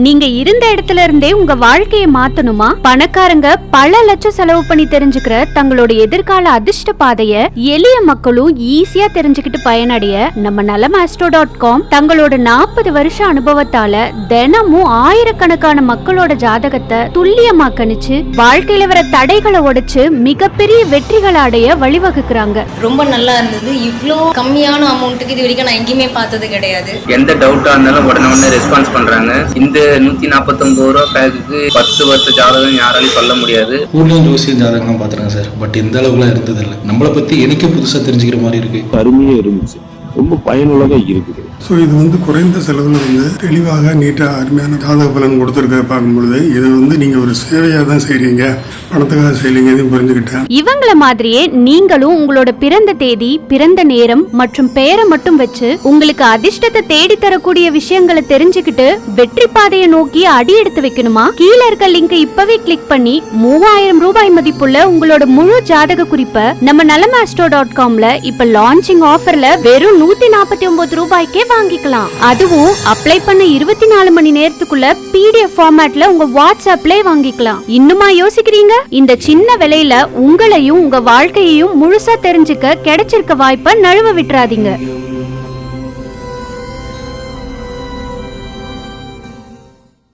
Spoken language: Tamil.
நீங்க இருந்த இடத்துல இருந்தே உங்க வாழ்க்கையை மாத்தணுமா? பணக்காரங்க பல லட்சம் செலவு பண்ணி தெரிஞ்சுக்கிற தங்களோட எதிர்கால அதிர்ஷ்ட பாதைய எளிய மக்களும் ஈஸியா தெரிஞ்சுக்கிட்டு பயனடைய நம்ம nalamastrow.com தங்களோட 40 வருஷ அனுபவத்தால தினமும் ஆயிரக்கணக்கான மக்களோட ஜாதகத்தை துல்லியமா கணிச்சு வாழ்க்கையில வர தடைகளை உடைச்சு மிகப்பெரிய வெற்றிகளை அடைய வழிவகுக்கிறாங்க. ரொம்ப நல்லா இருந்தது. இவ்ளோ கம்மியான அமௌண்ட்டுக்கு இது வரைக்கும் நான் எங்கேயுமே பார்த்தது கிடையாது. எந்த டவுட்டா இருந்தாலும் உடனே ரெஸ்பான்ஸ் பண்றாங்க. இந்த 149 ரூபா பேக்குக்கு 10 வருஷ ஜாதகம் யாராலையும் சொல்ல முடியாது. ஊர்ல ஜோசியம் ஜாதகம் பாத்துறேன் சார், பட் இந்த அளவுக்குலாம் இருந்தது இல்லை. நம்மளை பத்தி எனக்கே புதுசா தெரிஞ்சுக்கிற மாதிரி இருக்கு. அருமையா இருந்துச்சு, ரொம்ப பயனுள்ளதா இருக்குது. ஸோ இது குறைந்த செலவில் தெளிவாக நீட்டாக அருமையான ஜாதக பலன் கொடுத்துருக்க பார்க்கும்பொழுது இது நீங்கள் ஒரு சேவையாக தான் செய்கிறீங்க, பணத்துக்காக செய்யறீங்க, இதையும் புரிஞ்சுக்கிட்டேன். இவங்கள மாதிரியே நீங்களும் உங்களோட பிறந்த தேதி, பிறந்த நேரம் மற்றும் பெயரை மட்டும் வச்சு உங்களுக்கு அதிர்ஷ்டத்தை தேடி தரக்கூடிய விஷயங்களை தெரிஞ்சுக்கிட்டு வெற்றி பாதையை நோக்கி அடி எடுத்து வைக்கணுமா? கீழே இருக்க லிங்க் இப்பவே கிளிக் பண்ணி 3000 ரூபாய் மதிப்புள்ள உங்களோட முழு ஜாதக குறிப்பை நம்ம nalamastrow.comல இப்ப லான்ச்சிங் ஆஃபர்ல வெறும் 149 ரூபாய்க்கே வாங்கிக்கலாம். அதுவும் அப்ளை பண்ண 24 மணி நேரத்துக்குள்ள PDF ஃபார்மேட்ல உங்க வாட்ஸ்அப்ல வாங்கிக்கலாம். இன்னுமா யோசிக்கிறீங்க? இந்த சின்ன விலையில உங்களையும் உங்க வாழ்க்கையையும் முழுசா தெரிஞ்சுக்க கிடைச்சிருக்க வாய்ப்பை நழுவ விட்டுறாதீங்க.